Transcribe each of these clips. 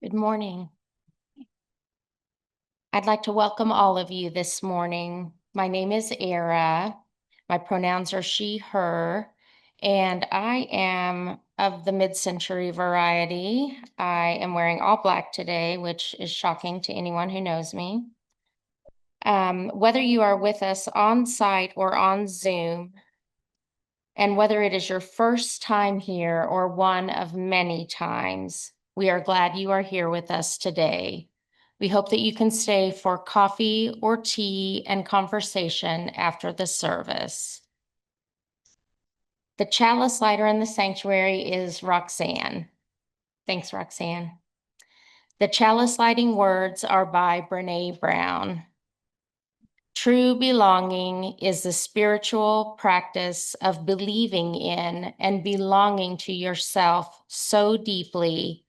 Good morning. I'd like to welcome all of you this morning. My name is Era. My pronouns are she, her, and I am of the mid-century variety. I am wearing all black today, which is shocking to anyone who knows me. Whether you are with us on site or on Zoom, and whether it is your first time here or one of many times, we are glad you are here with us today. We hope that you can stay for coffee or tea and conversation after the service. The chalice lighter in the sanctuary is Roxanne. Thanks, Roxanne. The chalice lighting words are by Brene Brown. True belonging is the spiritual practice of believing in and belonging to yourself so deeply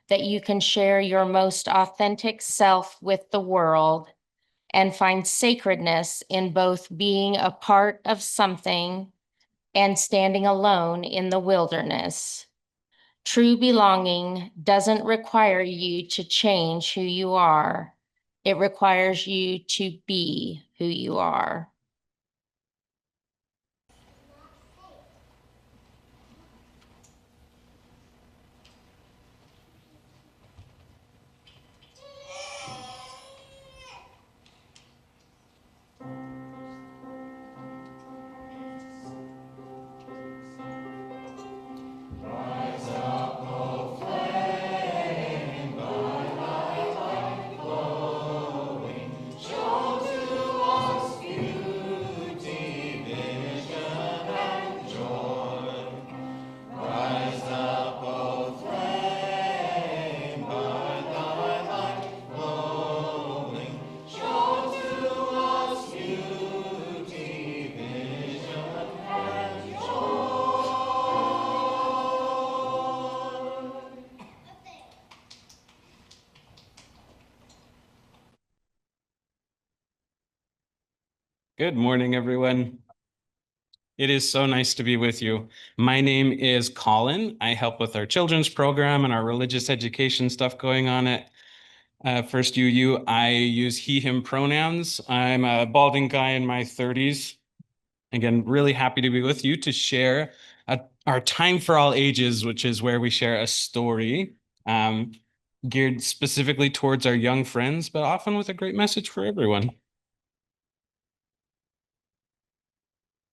that you can share your most authentic self with the world and find sacredness in both being a part of something and standing alone in the wilderness. True belonging doesn't require you to change who you are. It requires you to be who you are. Good morning, everyone. It is so nice to be with you. My name is Colin. I help with our children's program and our religious education stuff going on at First UU. I use he, him pronouns. I'm a balding guy in my 30s. Again, really happy to be with you to share our Time for All Ages, which is where we share a story geared specifically towards our young friends, but often with a great message for everyone.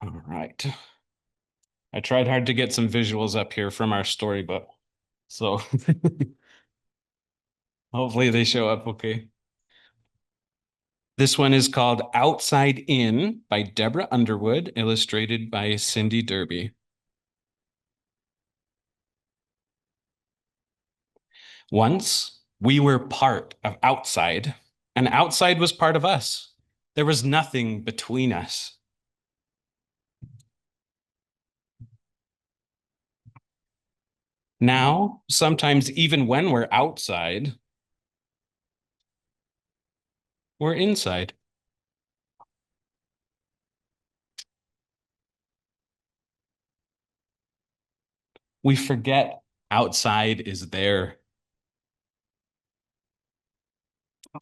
All right. I tried hard to get some visuals up here from our storybook, so hopefully they show up okay. This one is called Outside In by Deborah Underwood, illustrated by Cindy Derby. Once we were part of outside, and outside was part of us. There was nothing between us. Now, sometimes even when we're outside, we're inside. We forget outside is there.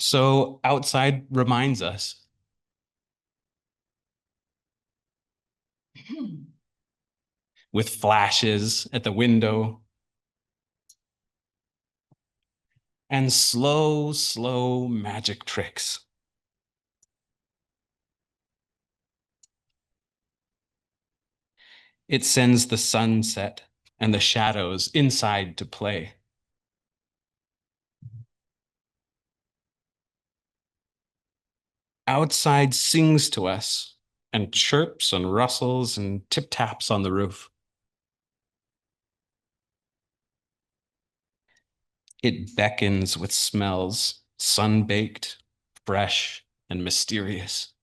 So outside reminds us. With flashes at the window and slow, slow magic tricks. It sends the sunset and the shadows inside to play. Outside sings to us and chirps and rustles and tip-taps on the roof. It beckons with smells, sun-baked, fresh, and mysterious.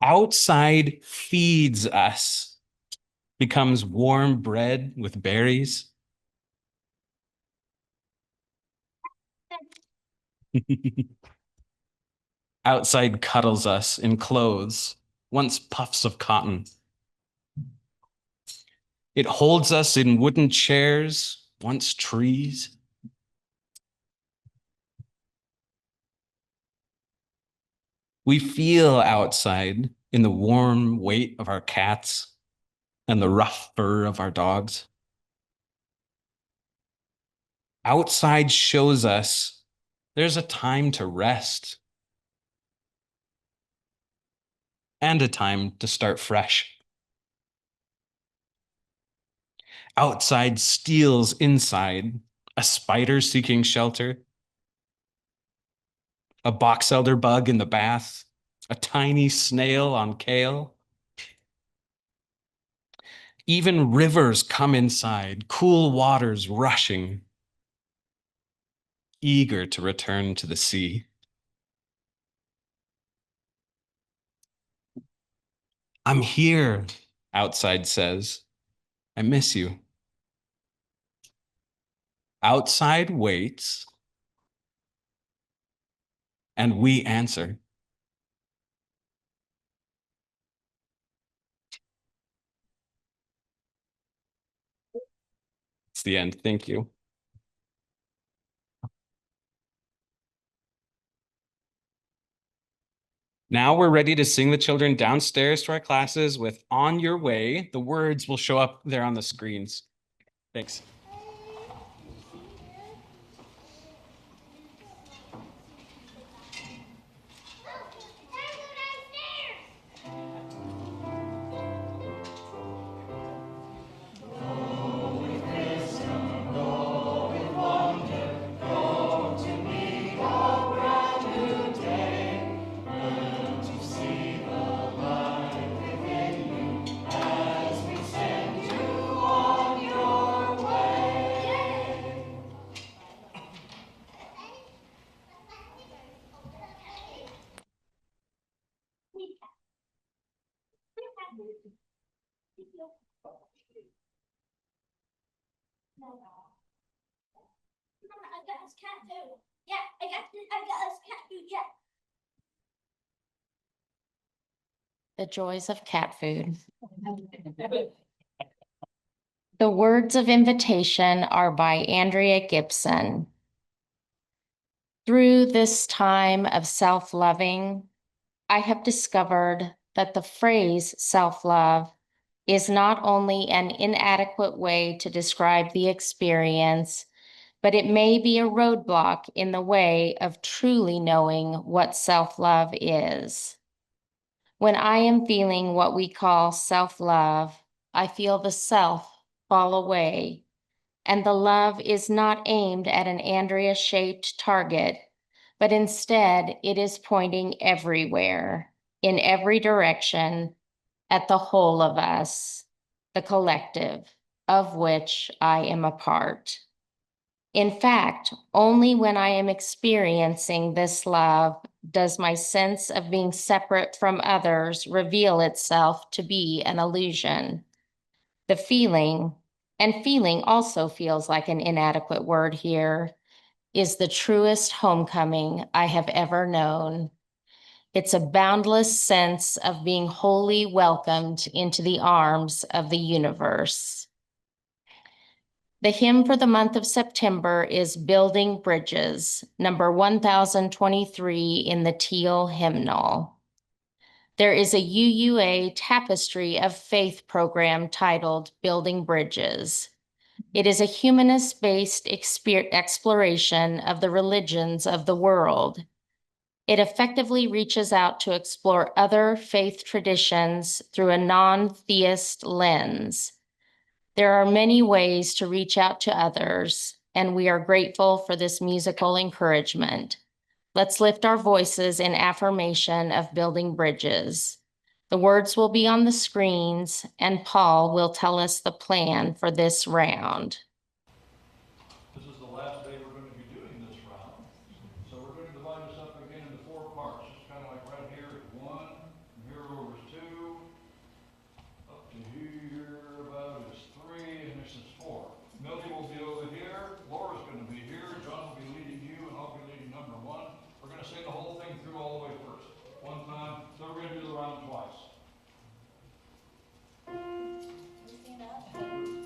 Outside feeds us, becomes warm bread with berries. Outside cuddles us in clothes, once puffs of cotton. It holds us in wooden chairs, once trees. We feel outside in the warm weight of our cats and the rough fur of our dogs. Outside shows us there's a time to rest and a time to start fresh. Outside steals inside, a spider seeking shelter, a box elder bug in the bath, a tiny snail on kale. Even rivers come inside, cool waters rushing, eager to return to the sea. I'm here, outside says. I miss you. Outside waits, and we answer. It's the end. Thank you. Now we're ready to sing the children downstairs to our classes with On Your Way. The words will show up there on the screens. Thanks. I got his cat food. Yeah, I got his cat food. Yeah. The joys of cat food. The words of invitation are by Andrea Gibson. Through this time of self-loving, I have discovered that the phrase self-love is not only an inadequate way to describe the experience, but it may be a roadblock in the way of truly knowing what self-love is. When I am feeling what we call self-love, I feel the self fall away, and the love is not aimed at an Andrea-shaped target, but instead it is pointing everywhere, in every direction, at the whole of us, the collective, of which I am a part. In fact, only when I am experiencing this love does my sense of being separate from others reveal itself to be an illusion. The feeling, and feeling also feels like an inadequate word here, is the truest homecoming I have ever known. It's a boundless sense of being wholly welcomed into the arms of the universe. The hymn for the month of September is Building Bridges, number 1023 in the Teal Hymnal. There is a UUA Tapestry of Faith program titled Building Bridges. It is a humanist-based exploration of the religions of the world. It effectively reaches out to explore other faith traditions through a non-theist lens. There are many ways to reach out to others, and we are grateful for this musical encouragement. Let's lift our voices in affirmation of building bridges. The words will be on the screens, and Paul will tell us the plan for this round. This is the last day we're going to be doing this round. So we're going to divide this up again into 4 parts. It's kind of like right here is 1, and here over is 2, up to here about is 3, and this is 4. Millie will be over here, Laura's going to be here, John will be leading you, and I'll be leading number 1. We're going to say the whole thing through all the way first. One time, so we're going to do the round twice. Stand up.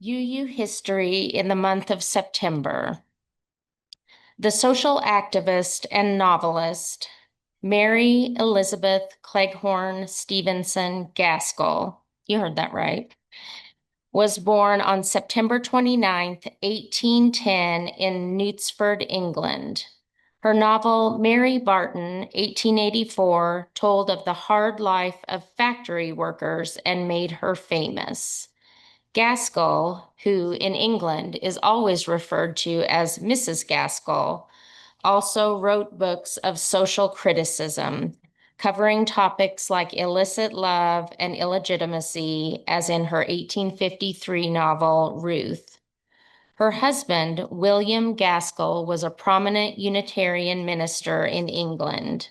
UU History in the month of September. The social activist and novelist Mary Elizabeth Cleghorn Stevenson Gaskell, you heard that right, was born on September 29th, 1810 in Knutsford, England. Her novel, Mary Barton, 1884, told of the hard life of factory workers and made her famous. Gaskell, who in England is always referred to as Mrs. Gaskell, also wrote books of social criticism, covering topics like illicit love and illegitimacy, as in her 1853 novel, Ruth. Her husband, William Gaskell, was a prominent Unitarian minister in England.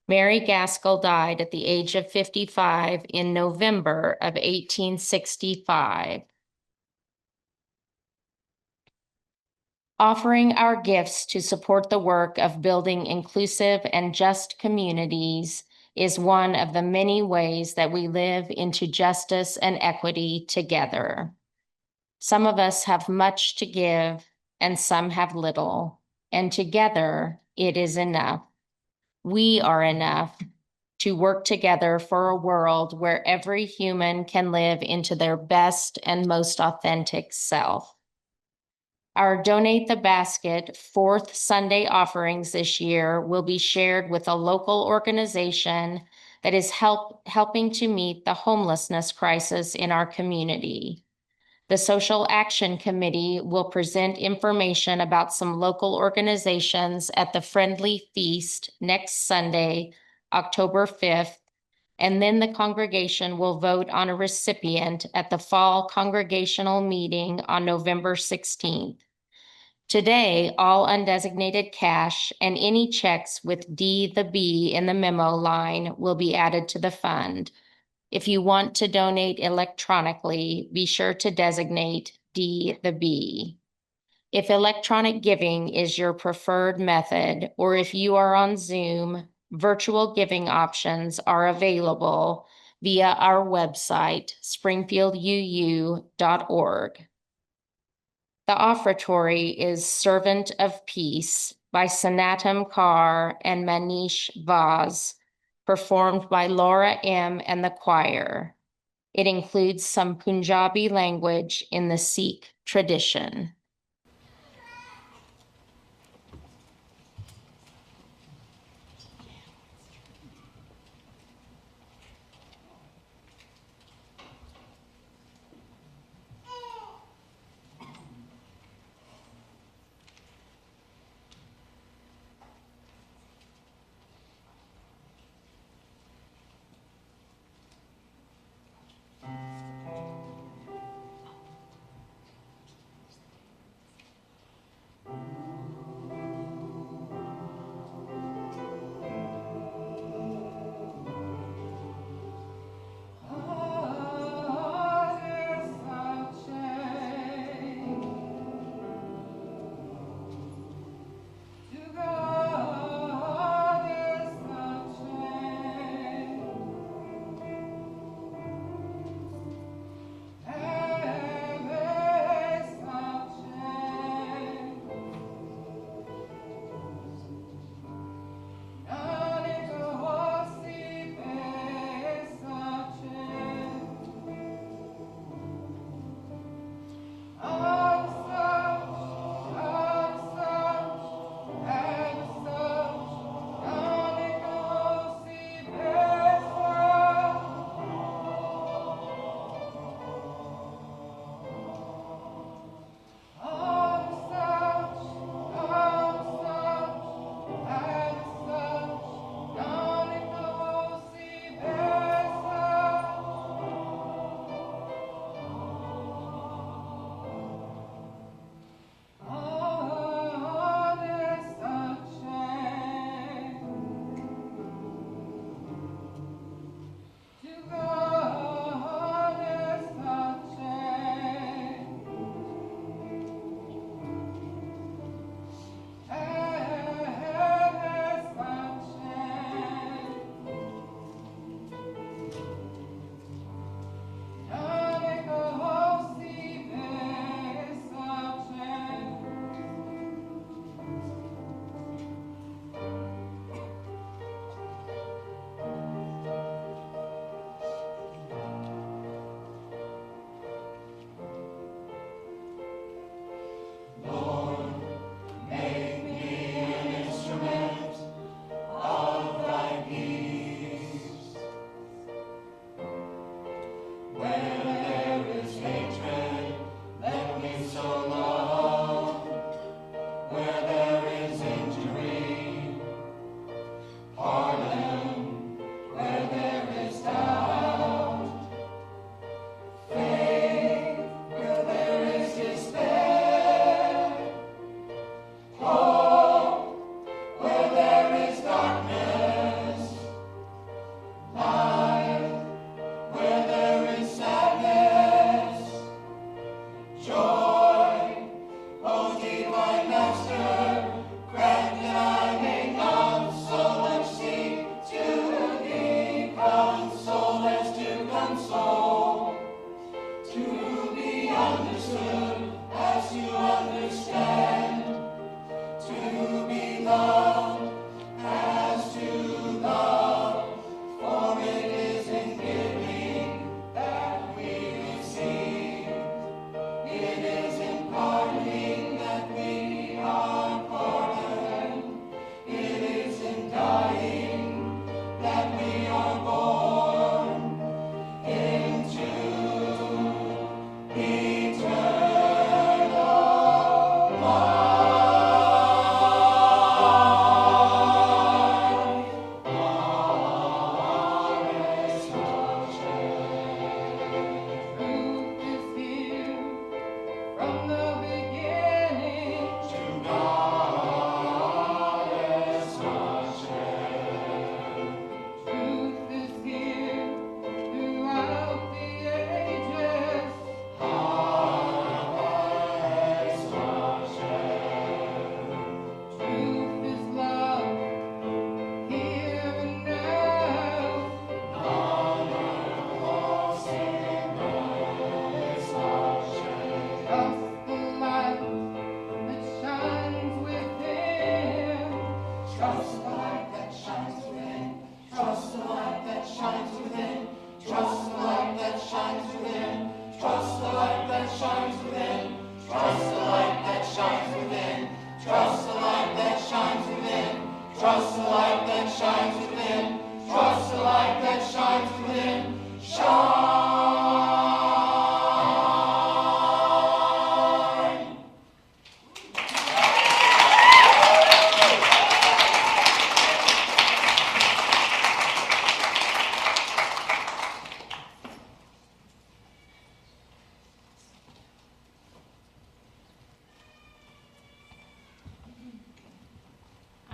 Mary Gaskell died at the age of 55 in November of 1865. Offering our gifts to support the work of building inclusive and just communities is one of the many ways that we live into justice and equity together. Some of us have much to give and some have little, and together it is enough. We are enough to work together for a world where every human can live into their best and most authentic self. Our Donate the Basket fourth Sunday offerings this year will be shared with a local organization that is helping to meet the homelessness crisis in our community. The Social Action Committee will present information about some local organizations at the Friendly Feast next Sunday, October 5th, and then the congregation will vote on a recipient at the fall congregational meeting on November 16th. Today, all undesignated cash and any checks with D the B in the memo line will be added to the fund. If you want to donate electronically, be sure to designate D the B. If electronic giving is your preferred method, or if you are on Zoom, virtual giving options are available via our website, springfielduu.org. The offertory is Servant of Peace by Sanatam Kaur and Manish Vaz, performed by Laura M. and the choir. It includes some Punjabi language in the Sikh tradition.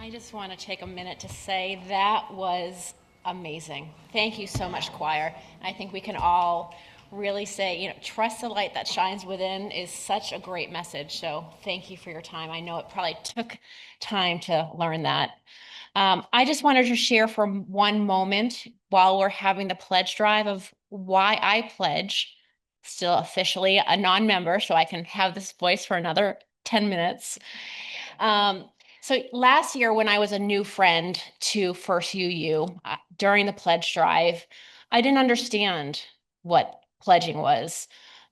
I just want to take a minute to say that was amazing. Thank you so much, choir. I think we can all really say, trust the light that shines within is such a great message. So thank you for your time. I know it probably took time to learn that. I just wanted to share for one moment while we're having the pledge drive of why I pledge, still officially a non-member, so I can have this voice for another 10 minutes. So last year, when I was a new friend to First UU during the pledge drive, I didn't understand what pledging was.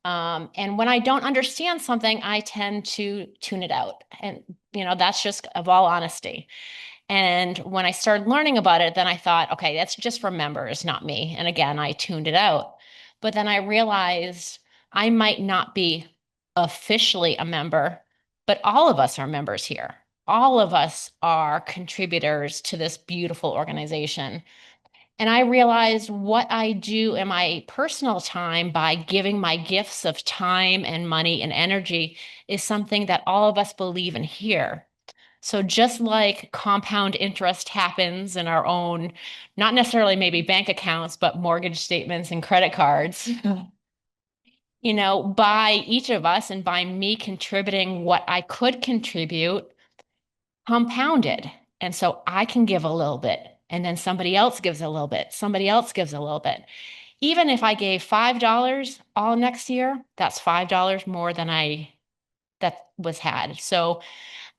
And when I don't understand something, I tend to tune it out. And, that's just of all honesty. And when I started learning about it, then I thought, okay, that's just for members, not me. And again, I tuned it out. But then I realized I might not be officially a member, but all of us are members here. All of us are contributors to this beautiful organization. And I realized what I do in my personal time by giving my gifts of time and money and energy is something that all of us believe in here. So just like compound interest happens in our own, not necessarily maybe bank accounts, but mortgage statements and credit cards, by each of us and by me contributing what I could contribute, compounded. And so I can give a little bit, and then somebody else gives a little bit, somebody else gives a little bit. Even if I gave $5 all next year, that's $5 more than that was had. So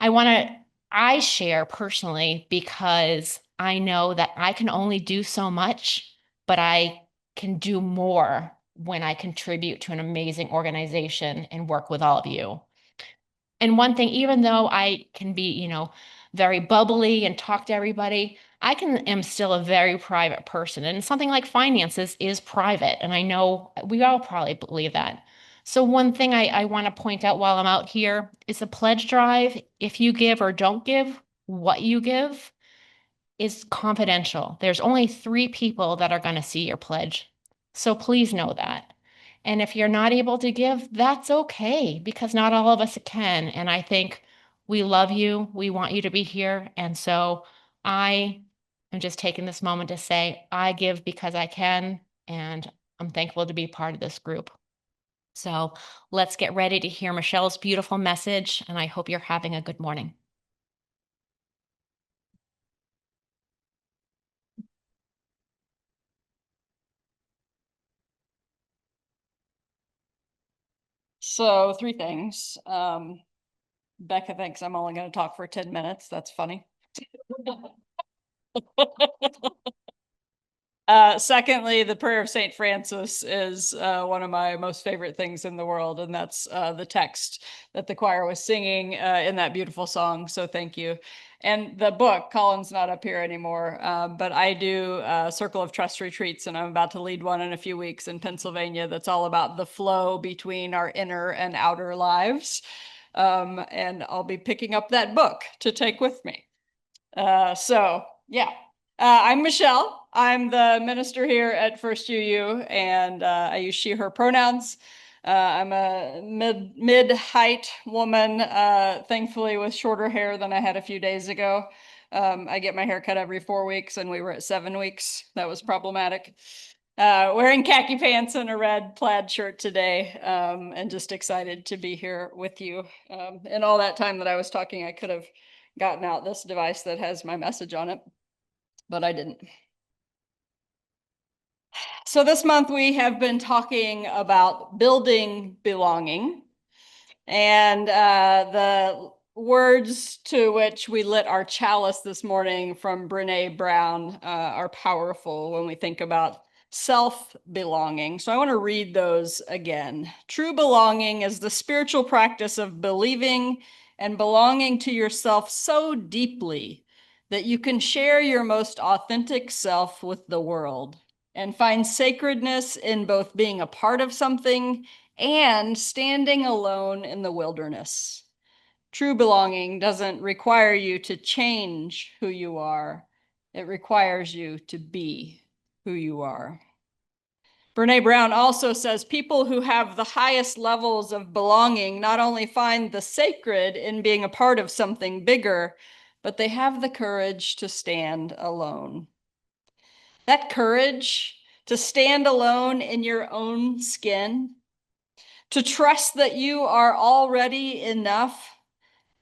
I share personally because I know that I can only do so much, but I can do more when I contribute to an amazing organization and work with all of you. And one thing, even though I can be, very bubbly and talk to everybody, am still a very private person. And something like finances is private. And I know we all probably believe that. So one thing I want to point out while I'm out here is a pledge drive. If you give or don't give, what you give is confidential. There's only 3 people that are going to see your pledge. So please know that. And if you're not able to give, that's okay, because not all of us can. And I think we love you. We want you to be here. And so I am just taking this moment to say, I give because I can, and I'm thankful to be part of this group. So let's get ready to hear Michelle's beautiful message, and I hope you're having a good morning. So 3 things. Becca thinks I'm only going to talk for 10 minutes. That's funny. Secondly, the prayer of St. Francis is one of my most favorite things in the world, and that's the text that the choir was singing in that beautiful song. So thank you. And the book, Colin's not up here anymore, but I do Circle of Trust retreats, and I'm about to lead one in a few weeks in Pennsylvania that's all about the flow between our inner and outer lives. And I'll be picking up that book to take with me. So yeah. I'm Michelle. I'm the minister here at First UU, and I use she, her pronouns. I'm a mid-height woman, thankfully with shorter hair than I had a few days ago. I get my hair cut every 4 weeks, and we were at 7 weeks. That was problematic. Wearing khaki pants and a red plaid shirt today, and just excited to be here with you. In all that time that I was talking, I could have gotten out this device that has my message on it, but I didn't. So this month we have been talking about building belonging, and the words to which we lit our chalice this morning from Brene Brown are powerful when we think about self-belonging. So I want to read those again. True belonging is the spiritual practice of believing and belonging to yourself so deeply that you can share your most authentic self with the world and find sacredness in both being a part of something and standing alone in the wilderness. True belonging doesn't require you to change who you are. It requires you to be who you are. Brene Brown also says people who have the highest levels of belonging not only find the sacred in being a part of something bigger, but they have the courage to stand alone. That courage to stand alone in your own skin, to trust that you are already enough,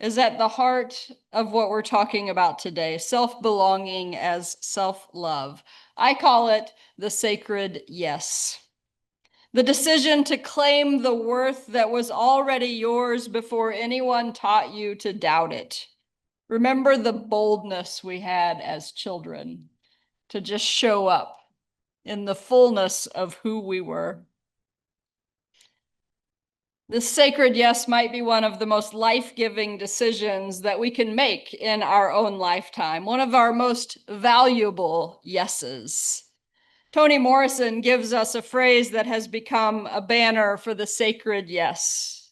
is at the heart of what we're talking about today, self-belonging as self-love. I call it the sacred yes. The decision to claim the worth that was already yours before anyone taught you to doubt it. Remember the boldness we had as children to just show up in the fullness of who we were. This sacred yes might be one of the most life-giving decisions that we can make in our own lifetime, one of our most valuable yeses. Toni Morrison gives us a phrase that has become a banner for the sacred yes.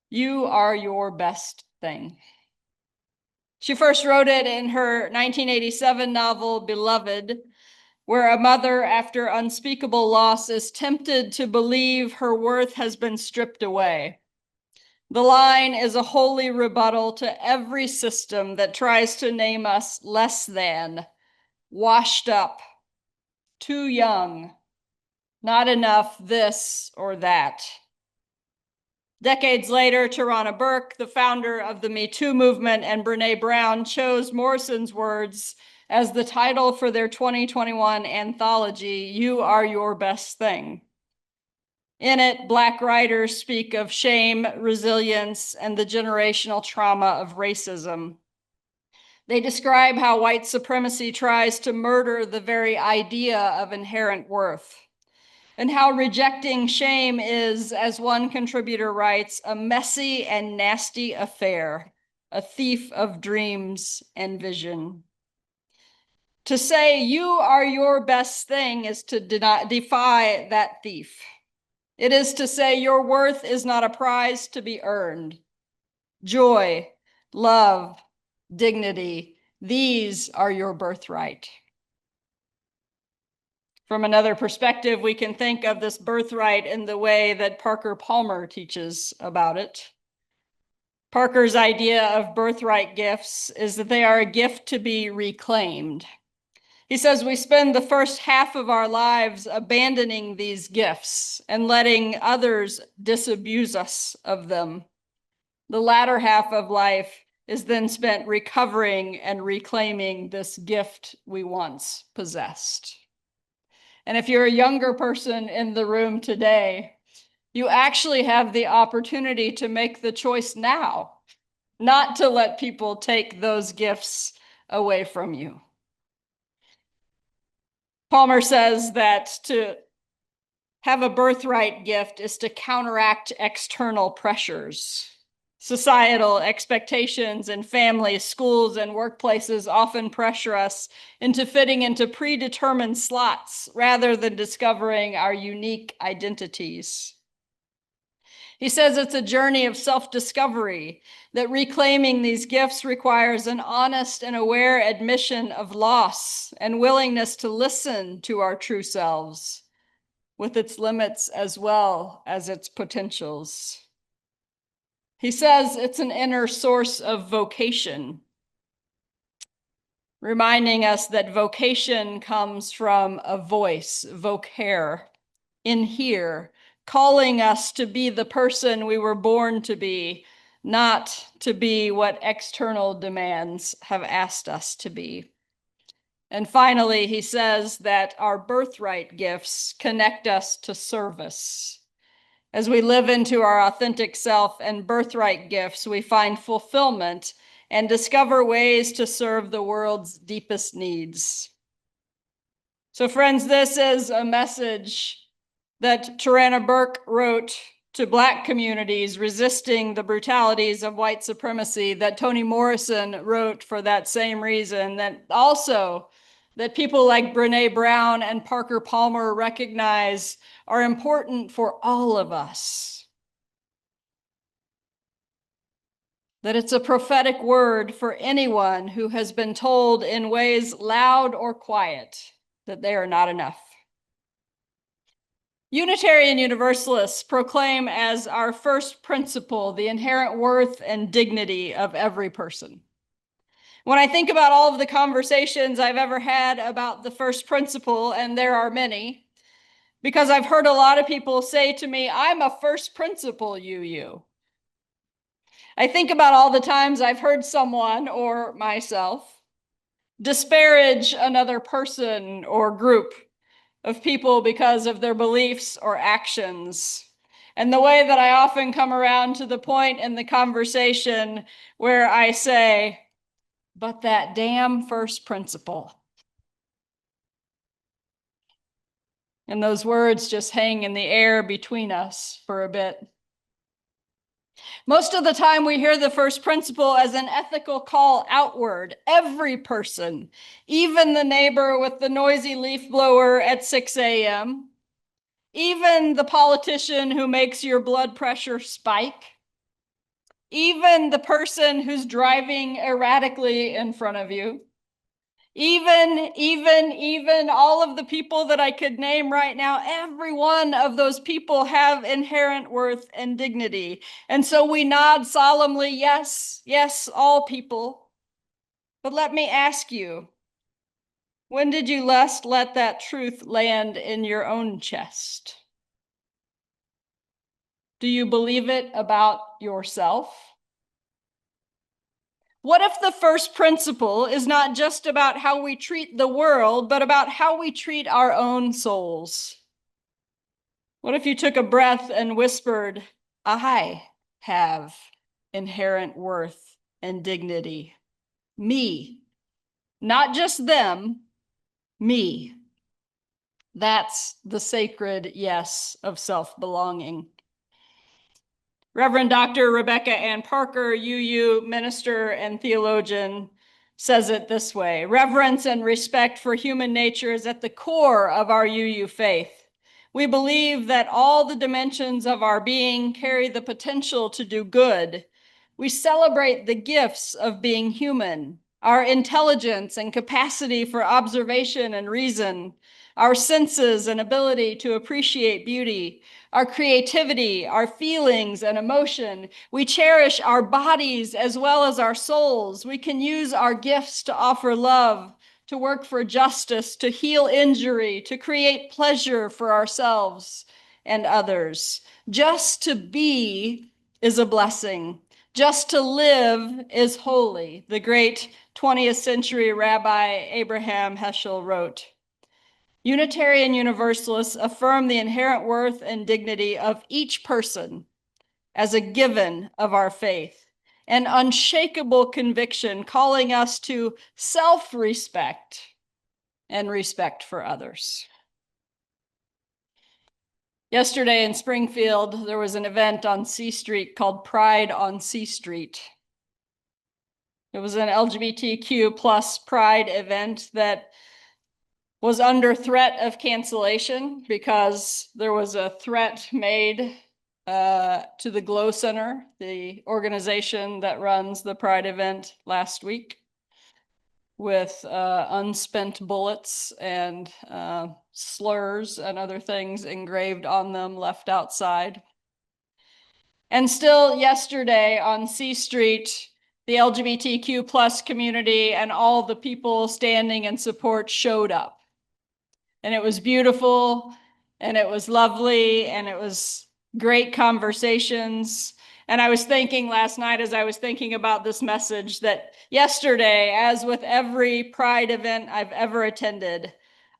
You are your best thing. She first wrote it in her 1987 novel, Beloved, where a mother, after unspeakable loss, is tempted to believe her worth has been stripped away. The line is a holy rebuttal to every system that tries to name us less than, washed up, too young, not enough this or that. Decades later, Tarana Burke, the founder of the Me Too movement, and Brene Brown chose Morrison's words as the title for their 2021 anthology, You Are Your Best Thing. In it, Black writers speak of shame, resilience, and the generational trauma of racism. They describe how white supremacy tries to murder the very idea of inherent worth, and how rejecting shame is, as one contributor writes, a messy and nasty affair, a thief of dreams and vision. To say you are your best thing is to defy that thief. It is to say your worth is not a prize to be earned. Joy, love, dignity, these are your birthright. From another perspective, we can think of this birthright in the way that Parker Palmer teaches about it. Parker's idea of birthright gifts is that they are a gift to be reclaimed. He says we spend the first half of our lives abandoning these gifts and letting others disabuse us of them. The latter half of life is then spent recovering and reclaiming this gift we once possessed. And if you're a younger person in the room today, you actually have the opportunity to make the choice now, not to let people take those gifts away from you. Palmer says that to have a birthright gift is to counteract external pressures. Societal expectations in families, schools, and workplaces often pressure us into fitting into predetermined slots rather than discovering our unique identities. He says it's a journey of self-discovery, that reclaiming these gifts requires an honest and aware admission of loss and willingness to listen to our true selves, with its limits as well as its potentials. He says it's an inner source of vocation, reminding us that vocation comes from a voice, vocare, in here, calling us to be the person we were born to be, not to be what external demands have asked us to be. And finally, he says that our birthright gifts connect us to service. As we live into our authentic self and birthright gifts, we find fulfillment and discover ways to serve the world's deepest needs. So friends, this is a message that Tarana Burke wrote to Black communities resisting the brutalities of white supremacy, that Toni Morrison wrote for that same reason, that also that people like Brene Brown and Parker Palmer recognize are important for all of us. That it's a prophetic word for anyone who has been told in ways loud or quiet that they are not enough. Unitarian Universalists proclaim as our first principle the inherent worth and dignity of every person. When I think about all of the conversations I've ever had about the first principle, and there are many, because I've heard a lot of people say to me, I'm a first principle UU. I think about all the times I've heard someone or myself disparage another person or group of people because of their beliefs or actions. And the way that I often come around to the point in the conversation where I say, but that damn first principle. And those words just hang in the air between us for a bit. Most of the time, we hear the first principle as an ethical call outward. Every person, even the neighbor with the noisy leaf blower at 6 a.m., even the politician who makes your blood pressure spike, even the person who's driving erratically in front of you, even all of the people that I could name right now, every one of those people have inherent worth and dignity. And so we nod solemnly, yes, yes, all people. But let me ask you, when did you last let that truth land in your own chest? Do you believe it about yourself? What if the first principle is not just about how we treat the world, but about how we treat our own souls? What if you took a breath and whispered, I have inherent worth and dignity. Me, not just them, me. That's the sacred yes of self-belonging. Reverend Dr. Rebecca Ann Parker, UU minister and theologian, says it this way: reverence and respect for human nature is at the core of our UU faith. We believe that all the dimensions of our being carry the potential to do good. We celebrate the gifts of being human, our intelligence and capacity for observation and reason, our senses and ability to appreciate beauty, our creativity, our feelings and emotion. We cherish our bodies as well as our souls. We can use our gifts to offer love, to work for justice, to heal injury, to create pleasure for ourselves and others. Just to be is a blessing. Just to live is holy, the great 20th century Rabbi Abraham Heschel wrote. Unitarian Universalists affirm the inherent worth and dignity of each person as a given of our faith, an unshakable conviction calling us to self-respect and respect for others. Yesterday in Springfield, there was an event on C Street called Pride on C Street. It was an LGBTQ plus pride event that was under threat of cancellation because there was a threat made to the Glow Center, the organization that runs the Pride event, last week, with unspent bullets and slurs and other things engraved on them, left outside. And still yesterday on C Street, the LGBTQ plus community and all the people standing in support showed up. And it was beautiful, and it was lovely, and it was great conversations. And I was thinking last night as I was thinking about this message that yesterday, as with every Pride event I've ever attended,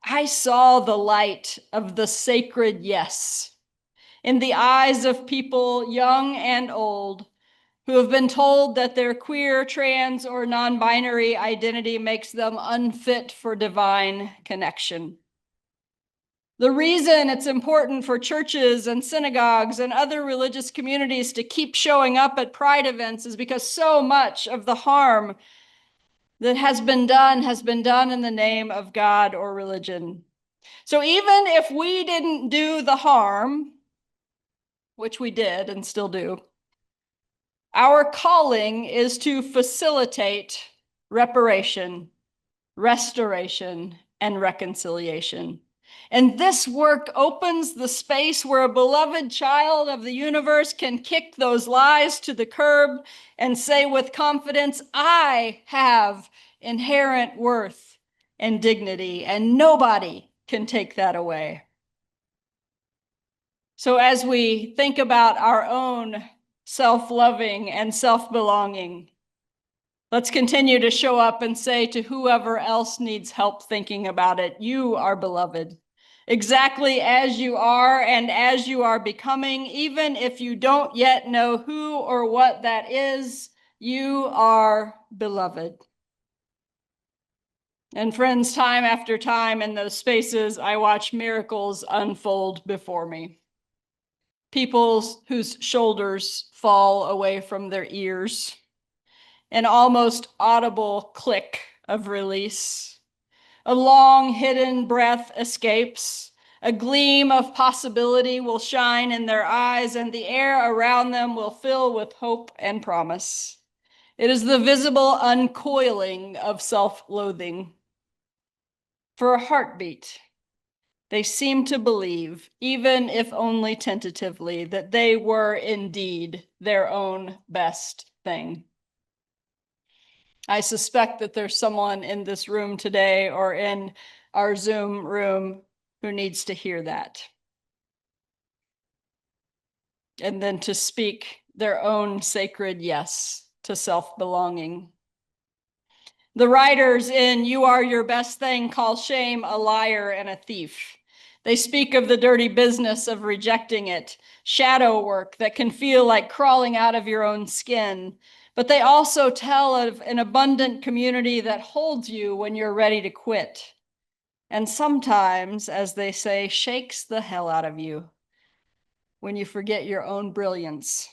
I saw the light of the sacred yes in the eyes of people young and old who have been told that their queer, trans, or non-binary identity makes them unfit for divine connection. The reason it's important for churches and synagogues and other religious communities to keep showing up at Pride events is because so much of the harm that has been done in the name of God or religion. So even if we didn't do the harm, which we did and still do, our calling is to facilitate reparation, restoration, and reconciliation. And this work opens the space where a beloved child of the universe can kick those lies to the curb and say with confidence, I have inherent worth and dignity, and nobody can take that away. So as we think about our own self-loving and self-belonging, let's continue to show up and say to whoever else needs help thinking about it, you are beloved, exactly as you are and as you are becoming, even if you don't yet know who or what that is, you are beloved. And friends, time after time in those spaces, I watch miracles unfold before me. People whose shoulders fall away from their ears, an almost audible click of release, a long hidden breath escapes, a gleam of possibility will shine in their eyes, and the air around them will fill with hope and promise. It is the visible uncoiling of self-loathing. For a heartbeat, they seem to believe, even if only tentatively, that they were indeed their own best thing. I suspect that there's someone in this room today or in our Zoom room who needs to hear that. And then to speak their own sacred yes to self-belonging. The writers in You Are Your Best Thing call shame a liar and a thief. They speak of the dirty business of rejecting it, shadow work that can feel like crawling out of your own skin. But they also tell of an abundant community that holds you when you're ready to quit. And sometimes, as they say, shakes the hell out of you when you forget your own brilliance.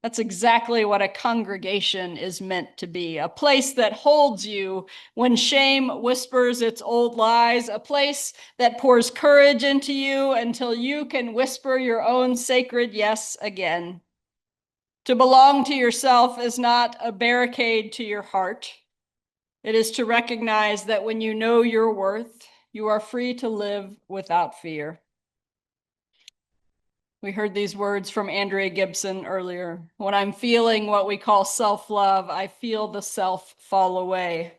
That's exactly what a congregation is meant to be, a place that holds you when shame whispers its old lies, a place that pours courage into you until you can whisper your own sacred yes again. To belong to yourself is not a barricade to your heart. It is to recognize that when you know your worth, you are free to live without fear. We heard these words from Andrea Gibson earlier. When I'm feeling what we call self-love, I feel the self fall away.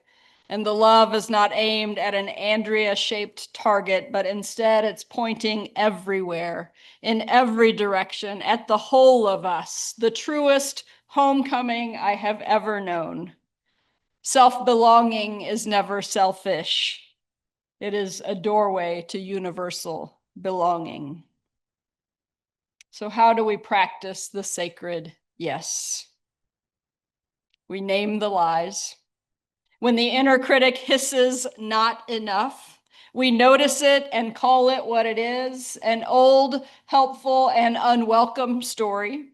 And the love is not aimed at an Andrea-shaped target, but instead it's pointing everywhere, in every direction, at the whole of us, the truest homecoming I have ever known. Self-belonging is never selfish. It is a doorway to universal belonging. So how do we practice the sacred yes? We name the lies. When the inner critic hisses not enough, we notice it and call it what it is, an old, helpful, and unwelcome story.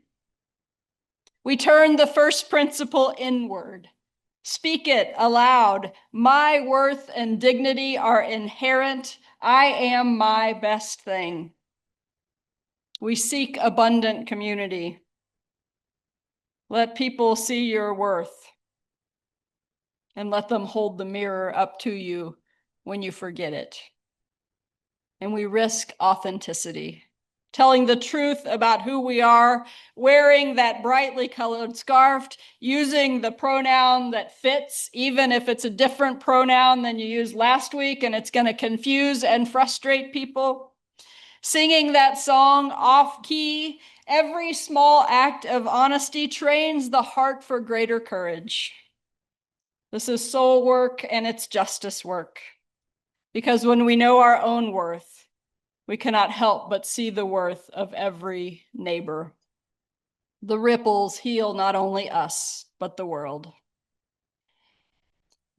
We turn the first principle inward. Speak it aloud. My worth and dignity are inherent. I am my best thing. We seek abundant community. Let people see your worth and let them hold the mirror up to you when you forget it. And we risk authenticity, telling the truth about who we are, wearing that brightly colored scarf, using the pronoun that fits, even if it's a different pronoun than you used last week and it's going to confuse and frustrate people. Singing that song off key, every small act of honesty trains the heart for greater courage. This is soul work and it's justice work. Because when we know our own worth, we cannot help but see the worth of every neighbor. The ripples heal not only us, but the world.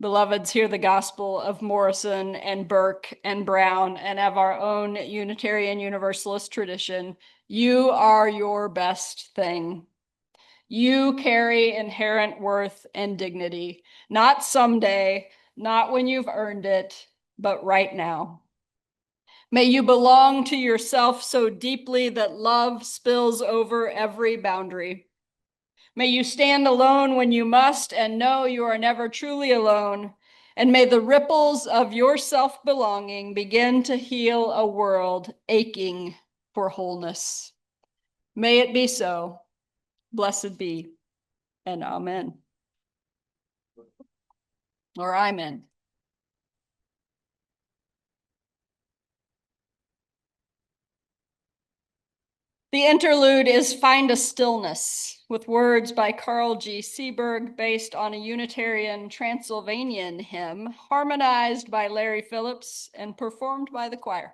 Beloveds, hear the gospel of Morrison and Burke and Brown and of our own Unitarian Universalist tradition. You are your best thing. You carry inherent worth and dignity, not someday, not when you've earned it, but right now. May you belong to yourself so deeply that love spills over every boundary. May you stand alone when you must and know you are never truly alone. And may the ripples of your self-belonging begin to heal a world aching for wholeness. May it be so. Blessed be, and amen. Or amen. The interlude is Find a Stillness, with words by Carl G. Seberg based on a Unitarian Transylvanian hymn, harmonized by Larry Phillips and performed by the choir.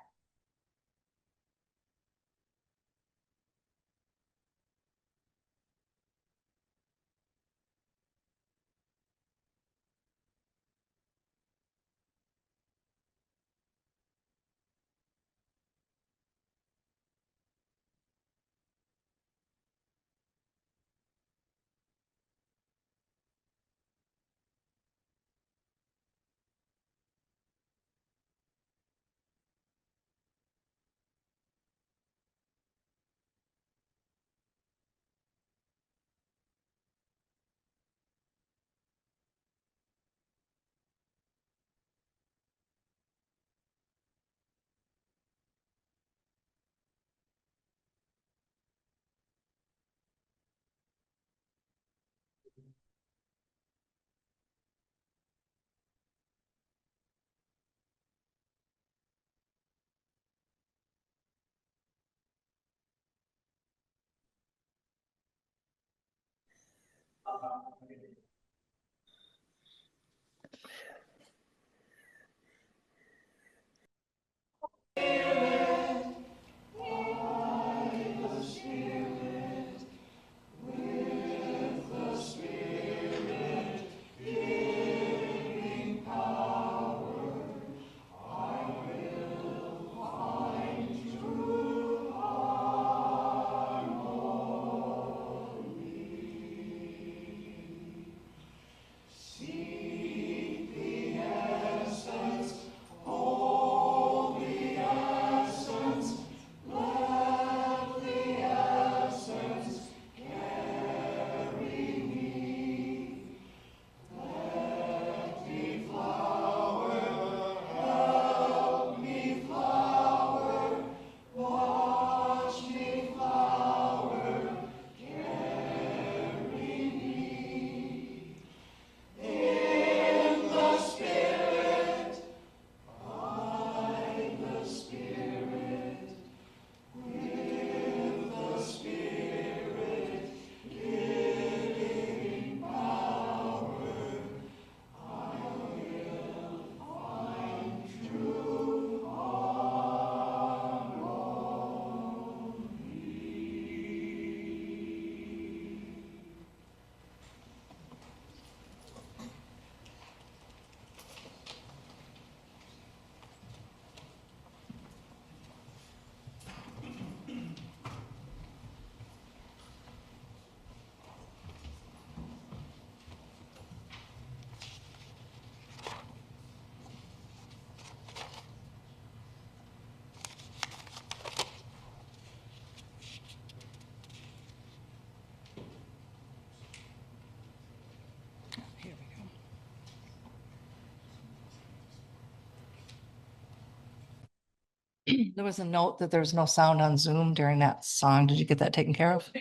There was a note that there was no sound on Zoom during that song. Did you get that taken care of?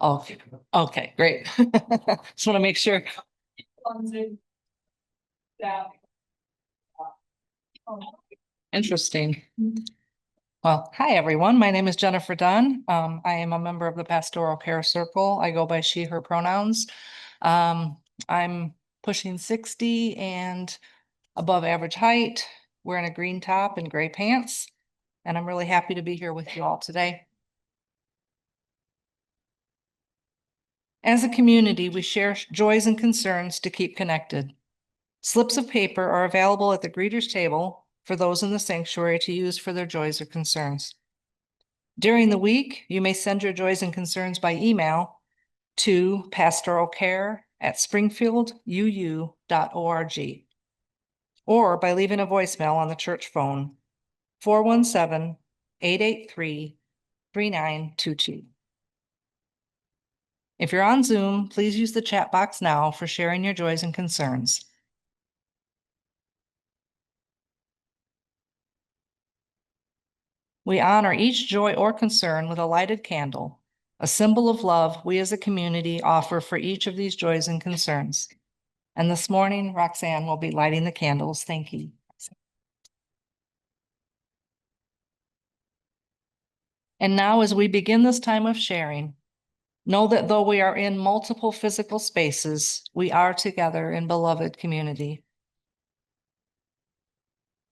Oh, okay, great. Just want to make sure. Interesting. Well, hi, everyone. My name is Jennifer Dunn. I am a member of the Pastoral Care Circle. I go by she, her pronouns. I'm pushing 60 and above average height, wearing a green top and gray pants. And I'm really happy to be here with you all today. As a community, we share joys and concerns to keep connected. Slips of paper are available at the greeters table for those in the sanctuary to use for their joys or concerns. During the week, you may send your joys and concerns by email to pastoralcare@springfielduu.org or by leaving a voicemail on the church phone 417-883-3922. If you're on Zoom, please use the chat box now for sharing your joys and concerns. We honor each joy or concern with a lighted candle, a symbol of love we as a community offer for each of these joys and concerns. And this morning, Roxanne will be lighting the candles. Thank you. And now, as we begin this time of sharing, know that though we are in multiple physical spaces, we are together in beloved community.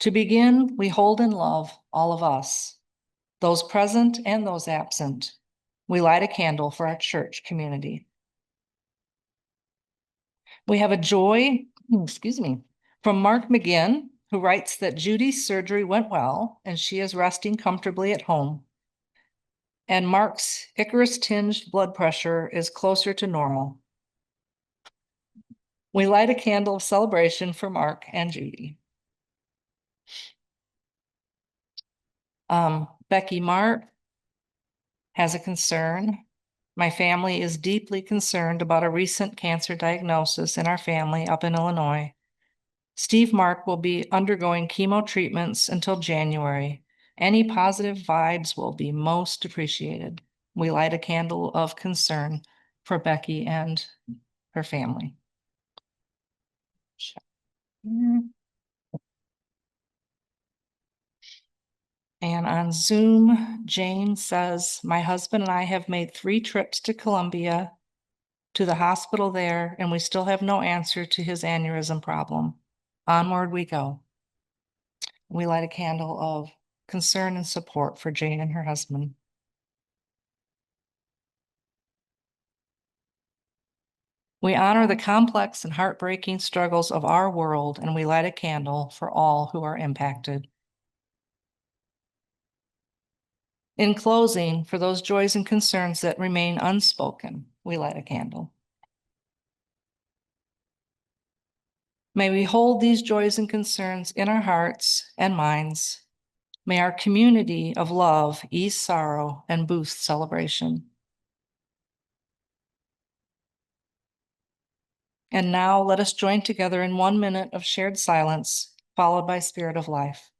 To begin, we hold in love all of us, those present and those absent. We light a candle for our church community. We have a joy, from Mark McGinn, who writes that Judy's surgery went well and she is resting comfortably at home. And Mark's Icarus-tinged blood pressure is closer to normal. We light a candle of celebration for Mark and Judy. Becky Mark has a concern. My family is deeply concerned about a recent cancer diagnosis in our family up in Illinois. Steve Mark will be undergoing chemo treatments until January. Any positive vibes will be most appreciated. We light a candle of concern for Becky and her family. And on Zoom, Jane says, my husband and I have made 3 trips to Columbia, to the hospital there, and we still have no answer to his aneurysm problem. Onward we go. We light a candle of concern and support for Jane and her husband. We honor the complex and heartbreaking struggles of our world, and we light a candle for all who are impacted. In closing, for those joys and concerns that remain unspoken, we light a candle. May we hold these joys and concerns in our hearts and minds. May our community of love ease sorrow and boost celebration. And now let us join together in 1 minute of shared silence, followed by Spirit of Life.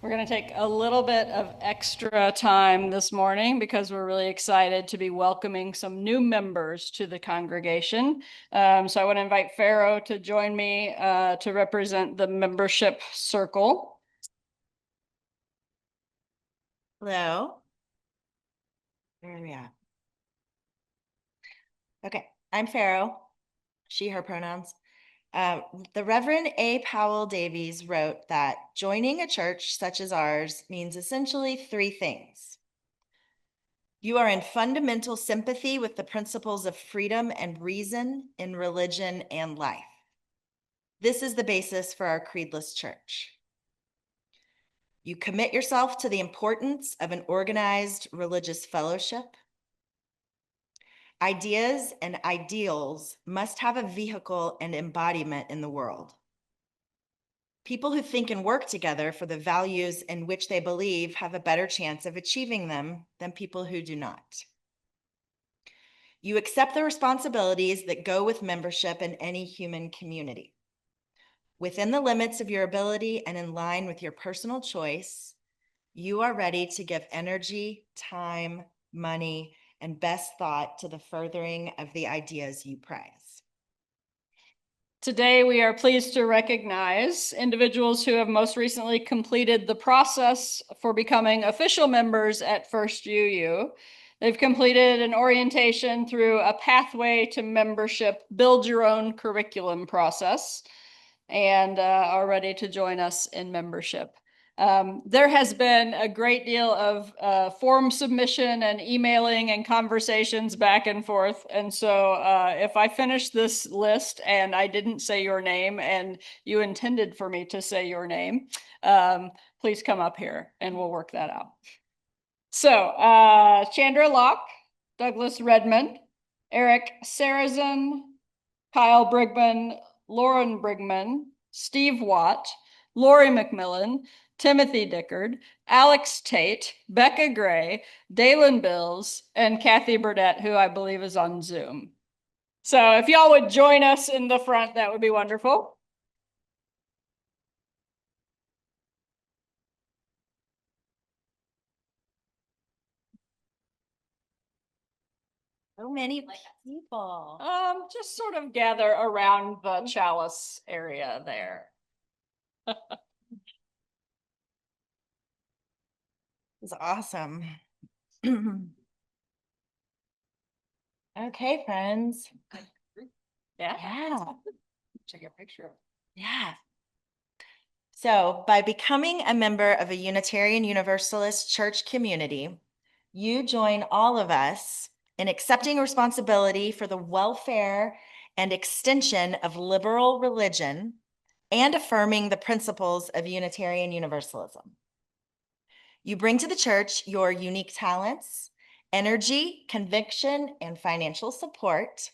We're going to take a little bit of extra time this morning because we're really excited to be welcoming some new members to the congregation. So I want to invite Pharaoh to join me to represent the membership circle. Hello. Where are we at? Okay, I'm Pharaoh, she, her pronouns. The Reverend A. Powell Davies wrote that joining a church such as ours means essentially three things. You are in fundamental sympathy with the principles of freedom and reason in religion and life. This is the basis for our creedless church. You commit yourself to the importance of an organized religious fellowship. Ideas and ideals must have a vehicle and embodiment in the world. People who think and work together for the values in which they believe have a better chance of achieving them than people who do not. You accept the responsibilities that go with membership in any human community. Within the limits of your ability and in line with your personal choice, you are ready to give energy, time, money, and best thought to the furthering of the ideas you prize. Today, we are pleased to recognize individuals who have most recently completed the process for becoming official members at First UU. They've completed an orientation through a pathway to membership, build your own curriculum process, and are ready to join us in membership. There has been a great deal of form submission and emailing and conversations back and forth. And so if I finish this list and I didn't say your name and you intended for me to say your name, please come up here and we'll work that out. So Chandra Locke, Douglas Redmond, Eric Sarazin, Kyle Brigman, Lauren Brigman, Steve Watt, Lori McMillan, Timothy Dickard, Alex Tate, Becca Gray, Dalen Bills, and Kathy Burdett, who I believe is on Zoom. So if y'all would join us in the front, that would be wonderful. So many people. Just sort of gather around the chalice area there. It's awesome. Okay, friends. Yeah. Yeah. Check your picture. Yeah. So by becoming a member of a Unitarian Universalist church community, you join all of us in accepting responsibility for the welfare and extension of liberal religion and affirming the principles of Unitarian Universalism. You bring to the church your unique talents, energy, conviction, and financial support,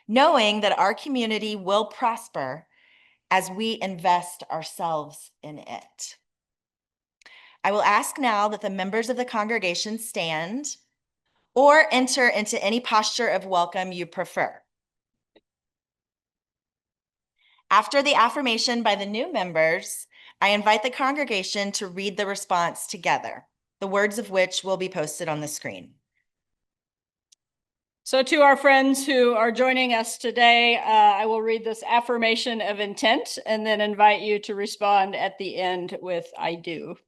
knowing that our community will prosper as we invest ourselves in it. I will ask now that the members of the congregation stand or enter into any posture of welcome you prefer. After the affirmation by the new members, I invite the congregation to read the response together, the words of which will be posted on the screen. So to our friends who are joining us today, I will read this affirmation of intent and then invite you to respond at the end with "I do."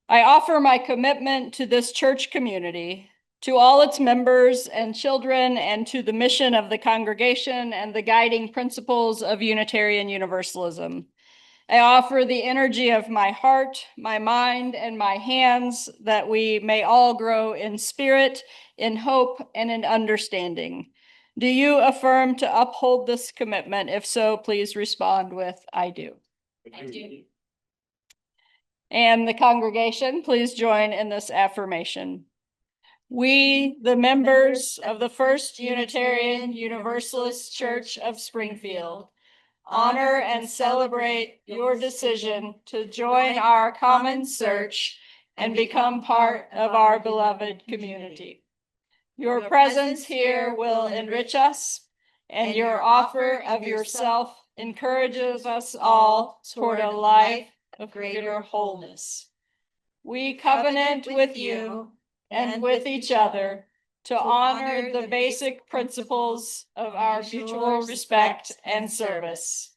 I offer my commitment to this church community, to all its members and children, and to the mission of the congregation and the guiding principles of Unitarian Universalism. I offer the energy of my heart, my mind, and my hands that we may all grow in spirit, in hope, and in understanding. Do you affirm to uphold this commitment? If so, please respond with "I do." I do. And the congregation, please join in this affirmation. We, the members of the First Unitarian Universalist Church of Springfield, honor and celebrate your decision to join our common search and become part of our beloved community. Your presence here will enrich us, and your offer of yourself encourages us all toward a life of greater wholeness. We covenant with you and with each other to honor the basic principles of our mutual respect and service.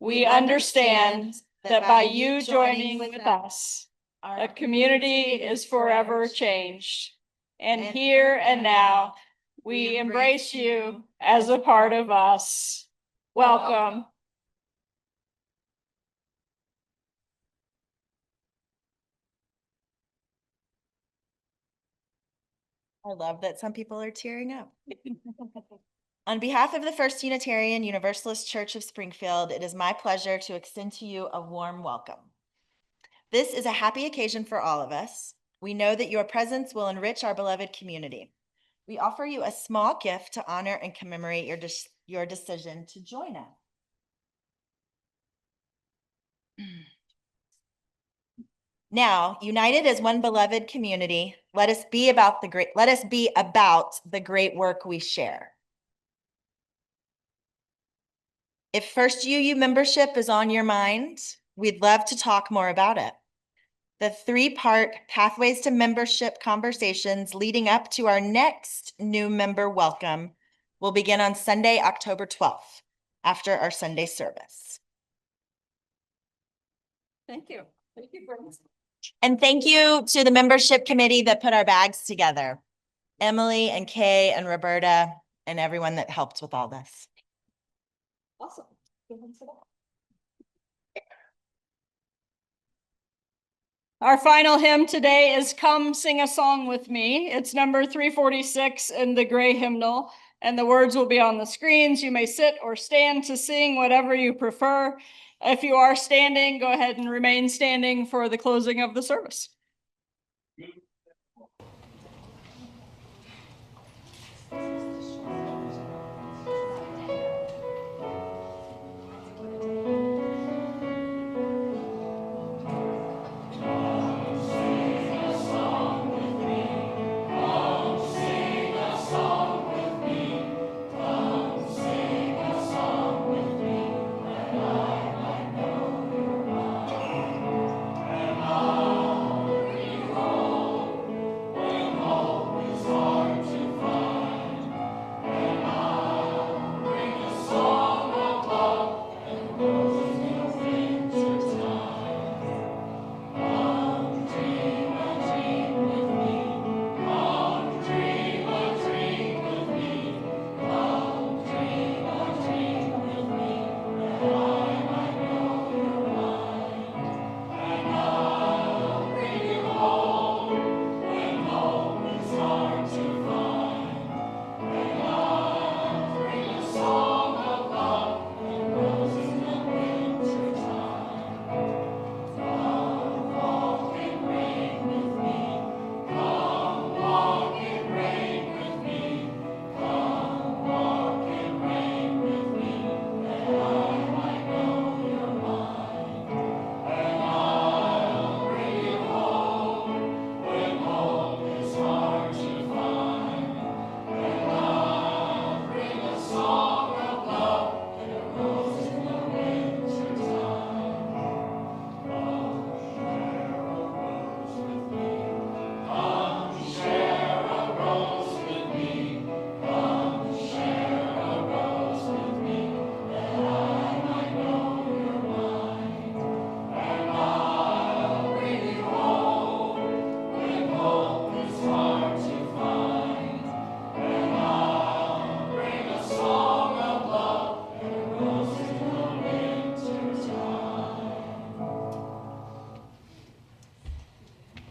We understand that by you joining with us, our community is forever changed. And here and now, we embrace you as a part of us. Welcome. I love that some people are tearing up. On behalf of the First Unitarian Universalist Church of Springfield, it is my pleasure to extend to you a warm welcome. This is a happy occasion for all of us. We know that your presence will enrich our beloved community. We offer you a small gift to honor and commemorate your decision to join us. Now, united as one beloved community, let us be about the great work we share. If First UU membership is on your mind, we'd love to talk more about it. The 3-part Pathways to Membership conversations leading up to our next new member welcome will begin on Sunday, October 12th, after our Sunday service. Thank you. Thank you, friends. And thank you to the membership committee that put our bags together. Emily and Kay and Roberta and everyone that helped with all this. Awesome. Our final hymn today is Come Sing a Song with Me. It's number 346 in the gray hymnal, and the words will be on the screens. You may sit or stand to sing, whatever you prefer. If you are standing, go ahead and remain standing for the closing of the service.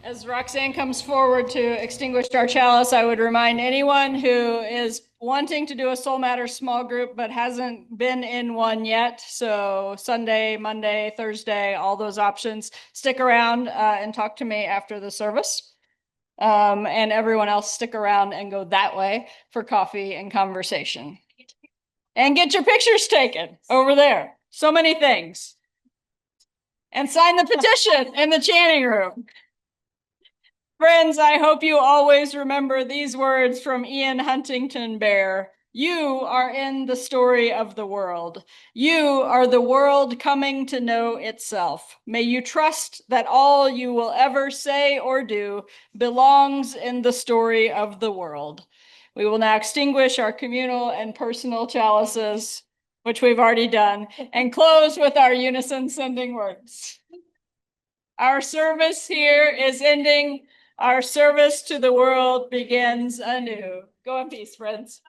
As Roxanne comes forward to extinguish our chalice, I would remind anyone who is wanting to do a Soul Matters small group but hasn't been in one yet. So Sunday, Monday, Thursday, all those options. Stick around and talk to me after the service. And everyone else stick around and go that way for coffee and conversation. And get your pictures taken over there. So many things. And sign the petition in the chanting room. Friends, I hope you always remember these words from Ian Huntington Bear. You are in the story of the world. You are the world coming to know itself. May you trust that all you will ever say or do belongs in the story of the world. We will now extinguish our communal and personal chalices, which we've already done, and close with our unison sending words. Our service here is ending. Our service to the world begins anew. Go in peace, friends.